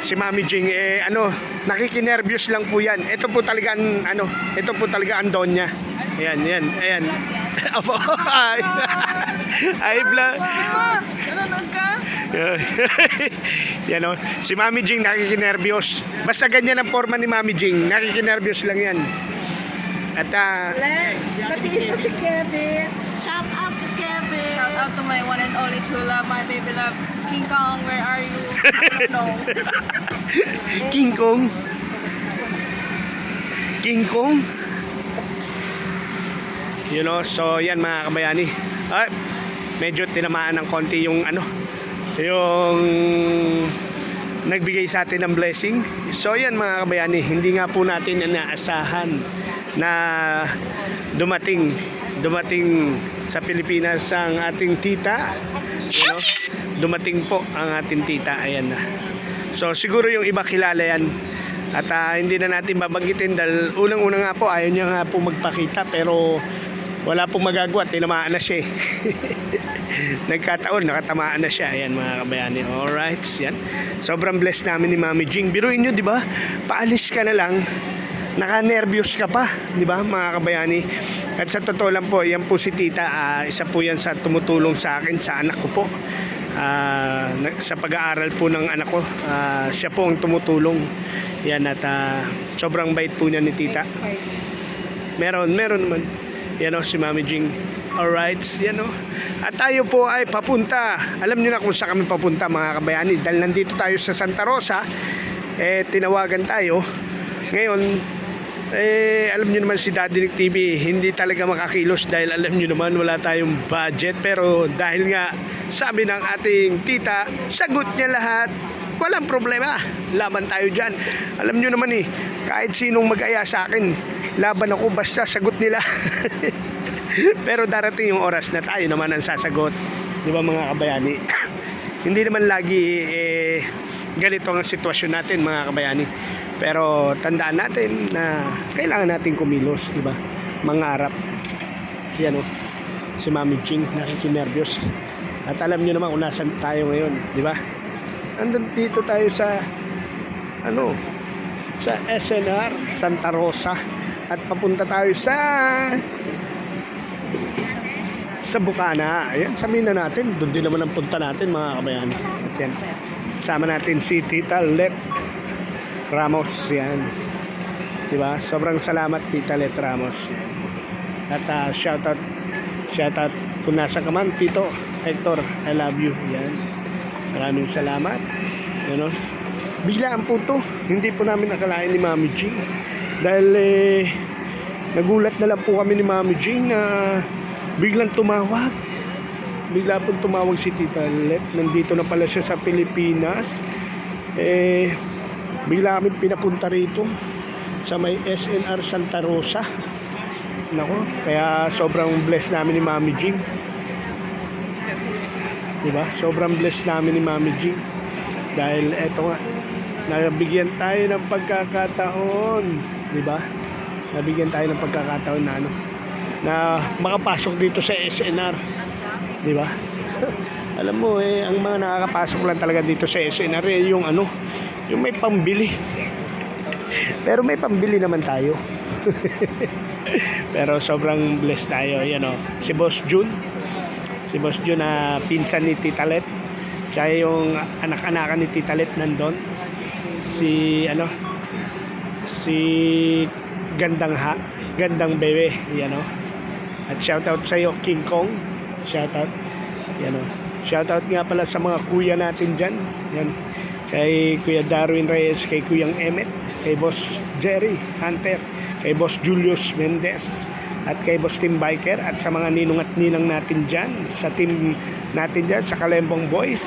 si Mami Jing, nakikinervyos lang po yan. Ito po talaga ito po talaga ang don niya. Ayan. Opo. Ay, vlog. Nanonood ka? Yan o, si Mami Jing nakikinervyos. Basta ganyan ang forma ni Mami Jing, nakikinervyos lang yan. At Batiin mo si Kevin. Shout out to Kevin. Shout out to my one and only true love, my baby love. King Kong, where are you? I don't know. King Kong. You know, so yan mga kabayani. Medyo tinamaan ng konti yung yung nagbigay sa atin ng blessing. So yan mga kabayani, hindi nga po natin inaasahan na dumating sa Pilipinas ang ating tita. You know, dumating po ang ating tita. Ayan na. So siguro yung iba kilala yan. At hindi na natin babanggitin dahil unang-una nga po ayaw niya nga po magpakita, pero wala pong magagawa, tinamaan na siya. Nagkataon, nakatamaan na siya. Ayan mga kabayani. Alright, yan. Sobrang blessed namin ni Mami Jing. Biruin nyo, di ba? Paalis ka na lang, naka-nervyos ka pa, di ba mga kabayani? At sa totoo lang po, yan po si tita, isa po yan sa tumutulong sa akin, sa anak ko po. Sa pag-aaral po ng anak ko, siya po ang tumutulong. Yan, at sobrang bait po niya ni tita. Meron naman. Yan o, si Mami Jing. Alright, yan o. At tayo po ay papunta. Alam niyo na kung saan kami papunta mga kabayani. Dahil nandito tayo sa Santa Rosa, tinawagan tayo. Ngayon, alam niyo naman si Daddy Nick TV, hindi talaga makakilos dahil alam niyo naman wala tayong budget. Pero dahil nga sabi ng ating tita, sagot niya lahat. Walang problema, laban tayo dyan. Alam nyo naman kahit sinong mag-aya sa akin, laban ako basta sagot nila. Pero darating yung oras na tayo naman ang sasagot. Di ba mga kabayani? Hindi naman lagi ganito ang sitwasyon natin mga kabayani. Pero tandaan natin na kailangan natin kumilos, di ba? Mangarap. Yan o, si Mami Jing nakikinervyos. At alam nyo naman kung nasan tayo ngayon, di ba? Andun dito tayo sa sa SNR Santa Rosa at papunta tayo sa Bukana. Ayan, sabihin na natin, doon din naman ang punta natin mga kabayan. At yan, sama natin si Tita Let Ramos. Yan, diba? Sobrang salamat Tita Let Ramos. At shout out kung nasa ka man, Tito Hector, I love you. Yan, maraming salamat. Ano? Biglaan po to. Hindi po namin nakalain ni Mami Jing. Dahil nagulat na lang po kami ni Mami Jing na biglang tumawag. Bigla po tumawag si Tita Let. Nandito na pala siya sa Pilipinas. Bigla kami pinapunta rito sa may SNR Santa Rosa. Nako, kaya sobrang blessed namin ni Mami Jing. Diba? Sobrang blessed namin ni Mami Jing. Dahil eto nga, nabigyan tayo ng pagkakataon, diba? Nabigyan tayo ng pagkakataon na makapasok dito sa SNR, diba? Alam mo ang mga nakakapasok lang talaga dito sa SNR yung yung may pambili. Pero may pambili naman tayo. Pero sobrang blessed tayo. Yan si Boss Jun. Si Boss Jun na pinsan ni Tita Let. Siya yung anak-anakan ni Tita Let nandun. Si Gandang Bebe. Yan At shoutout sa iyo King Kong. Shoutout. Yan Shoutout nga pala sa mga kuya natin dyan. Yan. Kay Kuya Darwin Reyes, kay Kuyang Emmet, kay Boss Jerry Hunter, kay Boss Julius Mendez, at kay Boss Team Biker, at sa mga ninong at ninang natin dyan, sa team natin dyan, sa Kalembong Boys.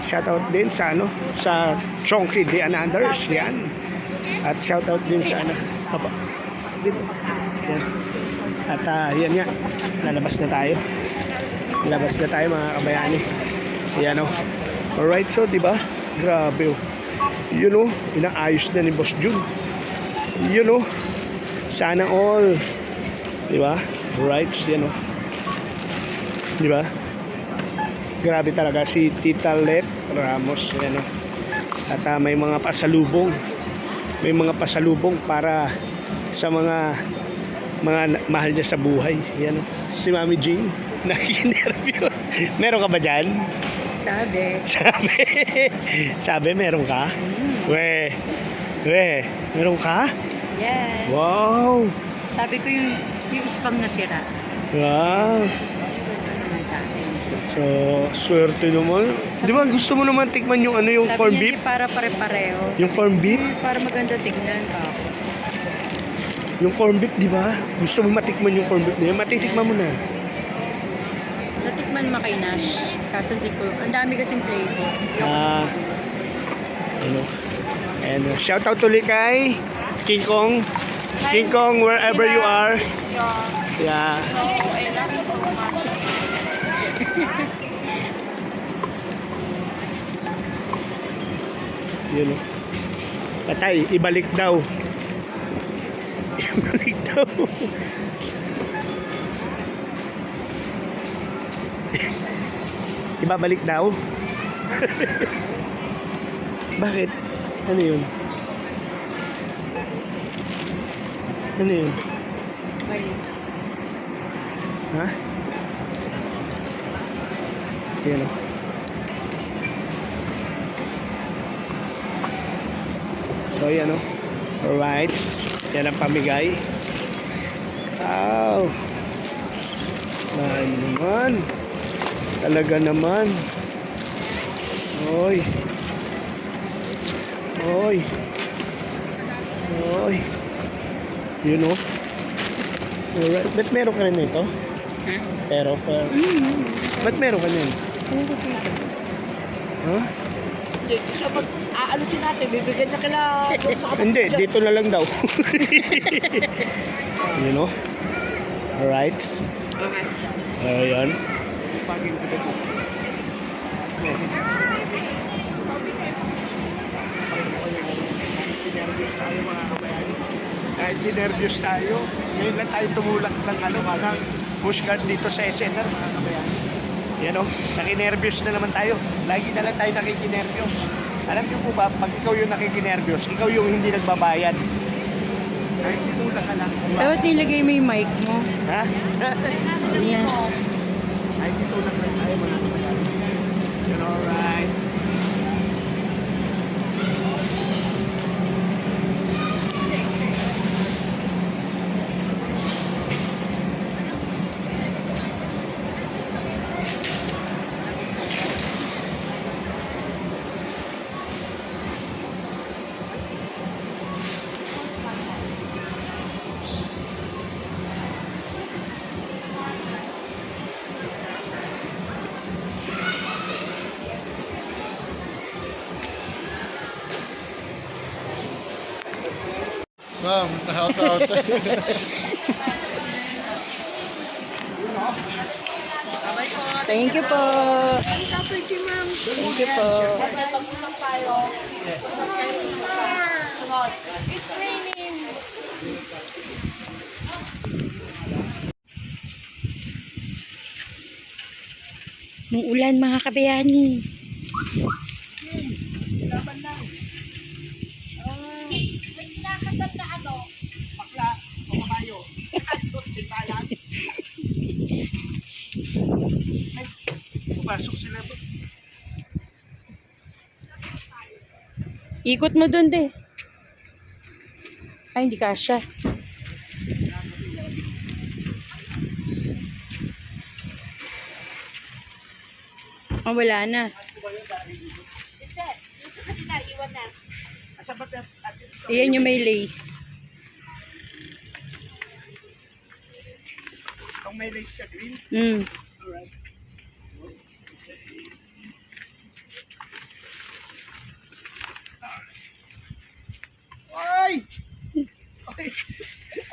Shoutout din sa sa Chonky The Ananders, yan. At shoutout din sa dito. Yan. At yan nga, lalabas na tayo. Lalabas na tayo mga kabayani. Yan Alright, so diba? Grabe inaayos na ni Boss Jun. Sana all. Diba? Right, yan Diba? Grabe talaga si Tita Let Ramos. Yan At may mga pasalubong. May mga pasalubong para sa mga mahal niya sa buhay. Yan, si Mami Jing. Nakikinervyo. Meron ka ba dyan? Sabi. Sabi, meron ka? We, meron ka? Yes. Wow! Sabi ko yung spam na sira. Wow! Naman sa akin. So, swerte naman. Di ba gusto mo naman tikman yung yung Sabi corned niya, beef? di para pare-pareho. Yung corned beef? Para maganda tignan ka. Yung corned beef, di ba? Gusto mo matikman yung corned beef niya? Matitikman mo na. Natikman makay Nash. Kaso di ko. Ang dami kasing flavor. Ano? And shout out ulit kay King Kong. King Kong, wherever you are. Yeah. So, I love you so much. Yun o. Patay, ibalik daw. Ibalik daw. Ibabalik daw? Bakit? Ano yun? Ano yun? Bye. Ha? Yan o. So yan o. Alright. Yan ang pamigay. Wow. Naman. Talaga naman. Oy. Oy. Oy. Yun o. Alright. Ba't meron ka rin nito? Pero. Ba't meron ka rin? Ha? Hindi, siya mag-aalisin natin. Bibigyan niya kila doon sa Hindi, dito na lang daw. You know? Alright. Ayan. Kahit nervous tayo, ngayon lang tayo tumulak ng pushcart dito sa SNR, mga kabayan. Yan o, nakinervyos na naman tayo. Lagi na lang tayo nakikinervyos. Alam niyo po ba, pag ikaw yung nakikinervyos, ikaw yung hindi nagbabayad. Kahit tinulak ka lang. Dapat nilagay mo yung mic mo. Ha? Ayan. Kahit tinulak lang tayo, mga kabayan. You're alright. Ma'am, out. Thank you po. Thank you po. It's raining. Nung ulan mga kabayani. Pumasok sila ba? Ikot mo dun de. Ay, hindi kasya. Oh, wala na. Ayan yung may lace. Kung may lace ka green, Mm. alright. Ay! Ay!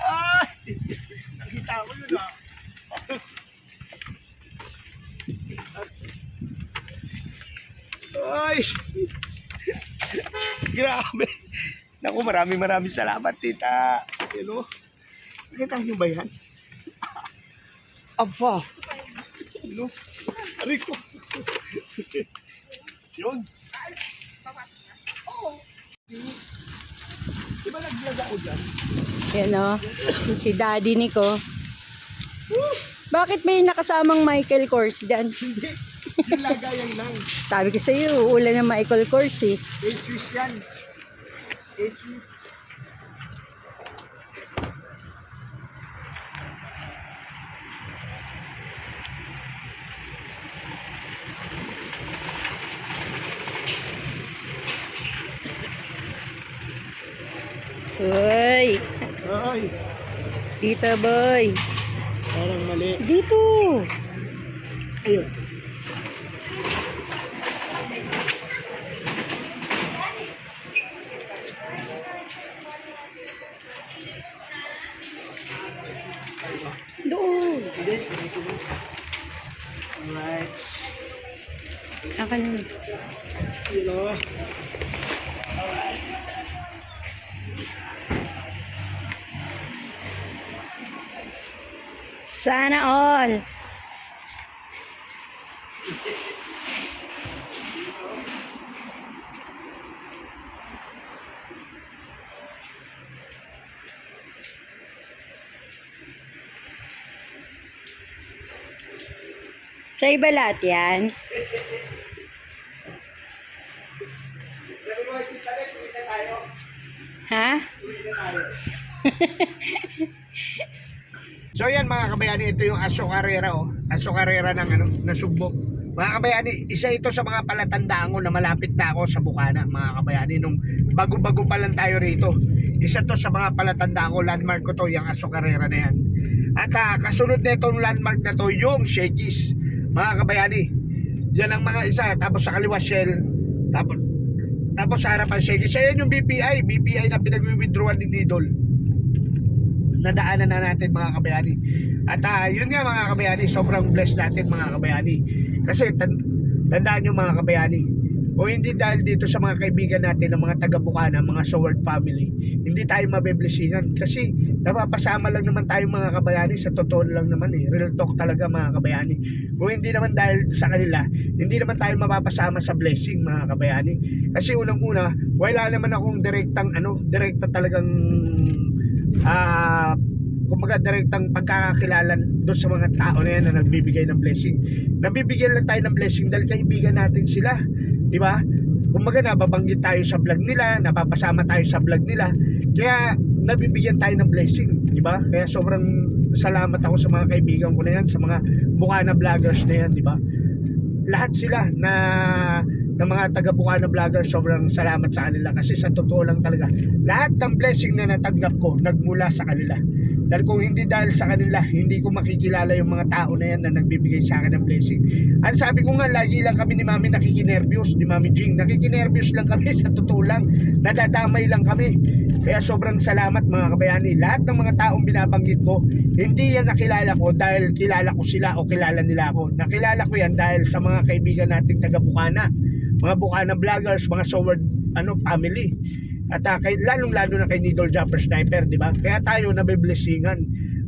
Ay! Nakita ko yun Ay! Grabe! Naku, maraming salamat, tita. Hello? Nakita niyo ba yan? Aba! Hello? Aray ko! Yun! Di ba nag-vlog ako dyan? Yan o. Si Daddy Nico. Bakit may nakasamang Michael Kors dyan? Hindi. Yung lagayan lang. Sabi ko sa'yo, uulan ng Michael Kors eh. A-Swiss yan. A-Swiss. Uy, Ay, dito boy. parang mali. Dito. Ayun. Doon. Alright. Akan yun. Yun o. Sana all. Sa iba lahat yan. Ha? So yan mga kabayani, ito yung Aso Carrera oh. Aso Carrera ng ano, nasubok. Mga kabayani, isa ito sa mga palatandaan ko na malapit na ako sa Bukana, mga kabayani, nung bago-bago pa lang tayo rito. Isa to sa mga palatandaan ko, landmark ko to, yung Aso Carrera na yan. At kasunod na itong landmark na to, yung Shakey's, mga kabayani. Yan ang mga isa, tapos sa kaliwa Shell, tapos sa harapan Shakey's. Yan yung BPI na pinag-withdrawan ni Didol. Nadaanan na natin mga kabayani. At yun nga mga kabayani, sobrang blessed natin mga kabayani. Kasi tandaan nyo mga kabayani, o hindi dahil dito sa mga kaibigan natin ng mga taga-Bukana, mga Soward family, hindi tayo mabeblessingan. Kasi napapasama lang naman tayo mga kabayani, sa totoo lang naman real talk talaga mga kabayani. Kung hindi naman dahil sa kanila, hindi naman tayo mapapasama sa blessing mga kabayani. Kasi unang-una, wala naman akong direkta talagang kumbaga direktang pagkakakilala doon sa mga tao na yan na nagbibigay ng blessing. Nabibigyan lang tayo ng blessing dahil kaibigan natin sila, di ba? Kumbaga nababanggit tayo sa vlog nila, napapasama tayo sa vlog nila, kaya nabibigyan tayo ng blessing, di ba? Kaya sobrang salamat ako sa mga kaibigan ko na yan, sa mga Bukana vloggers na yan, di ba? Lahat sila na mga taga Bukana vloggers, sobrang salamat sa kanila kasi sa totoo lang talaga, lahat ng blessing na natanggap ko nagmula sa kanila. Dahil kung hindi dahil sa kanila, hindi ko makikilala yung mga tao na yan na nagbibigay sa akin ng blessing. Ang sabi ko nga, lagi lang kami ni Mami nakikinervyos, ni Mami Jing, nakikinervyos lang kami, sa totoo lang, nadadamay lang kami. Kaya sobrang salamat mga kabayani. Lahat ng mga taong binabanggit ko, hindi yan nakilala ko dahil kilala ko sila o kilala nila ako. Nakilala ko yan dahil sa mga kaibigan nating taga Bukana, mga Bukana vloggers, mga Soward family. At lalong-lalo na kay Needle Jumper Sniper, di ba? Kaya tayo nabiblessingan.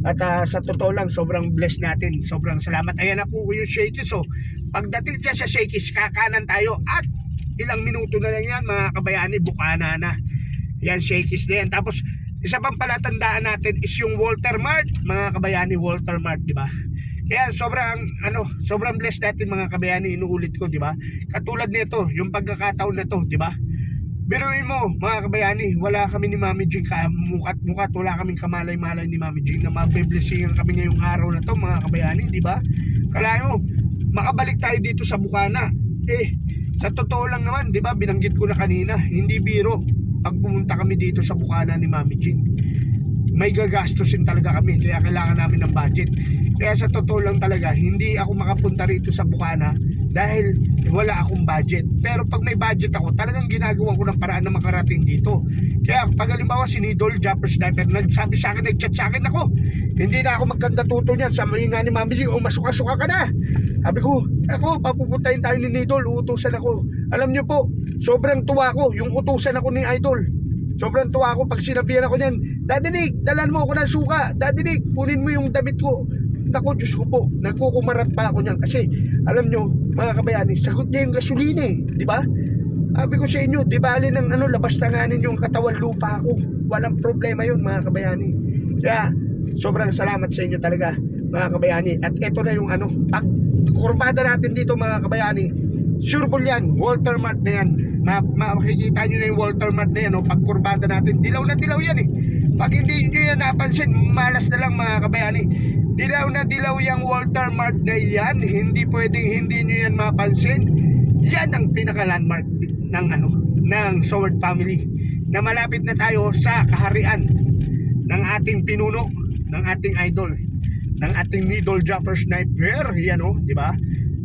At sa totoo lang, sobrang blessed natin. Sobrang salamat. Ayan na po yung Shakey's. So, pagdating dyan sa Shakey's, kakanan tayo. At ilang minuto na lang yan, mga kabayani, Bukana na. Yan, Shakey's na yan. Tapos, isa pang palatandaan natin is yung Walter Mart. Mga kabayani, Walter Mart, di ba? Kaya sobrang blessed natin mga kabayani, inuulit ko, di ba? Katulad nito, yung pagkakataon na to, di ba? Biruin mo mga kabayani, wala kami ni Mami Jing mukat, wala kaming kamalay-malay ni Mami Jing na mabiblessingan kami ngayong araw na to mga kabayani, di ba? Kalayo, makabalik tayo dito sa Bukana. Sa totoo lang naman, di ba, binanggit ko na kanina, hindi biro pag pumunta kami dito sa Bukana ni Mami Jing. May gagastusin talaga kami, kaya kailangan namin ng budget. Kaya sa totoo lang talaga, hindi ako makapunta rito sa Bukana dahil wala akong budget. Pero pag may budget ako, talagang ginagawa ko ng paraan na makarating dito. Kaya pag halimbawa si Needle Jumper Sniper nagsabi sa akin, nagchat sa akin, ako hindi na ako magkanda tuto niyan, sabi nga ni Mami G, masuka-suka ka na. Sabi ko, papupuntahin tayo ni Needle, uutusan ako. Alam niyo po, sobrang tuwa ko yung utusan ako ni Idol. Sobrang tuwa ako pag sinabihan ako niyan, Daddy Nick, dalan mo ako ng suka. Daddy Nick, kunin mo yung damit ko. Naku, Diyos ko po, nagkukumarat pa ako niyan. Kasi, alam nyo, mga kabayani, sagot niya yung gasolina di ba? Sabi ko sa inyo, di bali ng ano, labas tanganin yung katawan lupa ko. Walang problema yun mga kabayani. Kaya sobrang salamat sa inyo talaga mga kabayani. At ito na yung ano, kurbada natin dito mga kabayani. Sureball yan, Walter Mart na yan. Makikita nyo na yung Walter Mart na yan. Oh. Pag kurbada natin, dilaw na dilaw yan eh. Pag hindi nyo yan napansin, malas na lang mga kabayani. Dilaw na dilaw yung Walter Mart na yan. Hindi pwedeng hindi nyo yan mapansin. Yan ang pinaka-landmark ng ano, ng Soward family. Na malapit na tayo sa kaharian ng ating pinuno, ng ating idol, ng ating needle dropper sniper. Yan oh, di ba?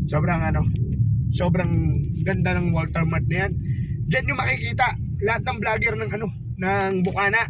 Sobrang ano, sobrang ganda ng Walter Mart na yan. Diyan nyo makikita lahat ng vlogger ng ano, ng Bukana.